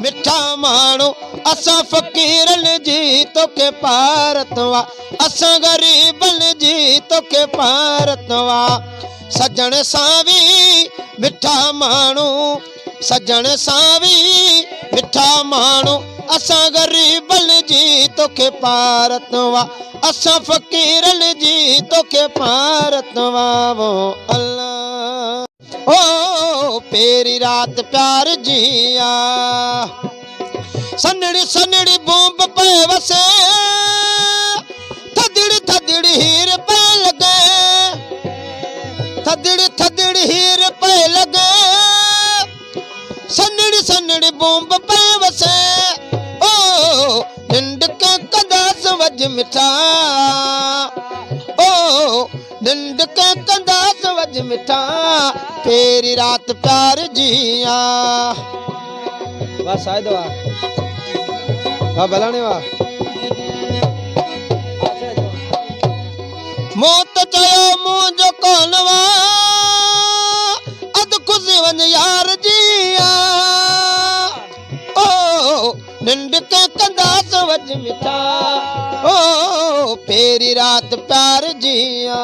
मिठा माण्हू असां फ़क़ीरन जी तोखे पारत वा असां ग़रीबन जी तोखे पारत वा सजण सां भी मिठा माण्हू सजण सां भी मिठा माण्हू असां ग़रीबन जी तोखे पारत वा असां फ़क़ीरन जी तोखे पारत वा वो अल्लाह ओ पहिरीं रात प्यार जिया सनड़ी सनड़ी बूंब पे वसे थदड़ी थदड़ी हीर पे लगे थदड़ी थदड़ी हीर पे लगे सनड़ी सनड़ी बूंब पे वसे ओ निंड के कंदास वज मिठा ओ निंड के कंदास वज मिठा पहिरीं रात प्यार जिया वाह शायद वाह वाह ڀلاڻي वाह मौत चयो मुंहिंजो कोन वा अध खुशी वञ यार जिया ओ निंड के कंदास वज मिठा ओ पहिरीं रात प्यार जिया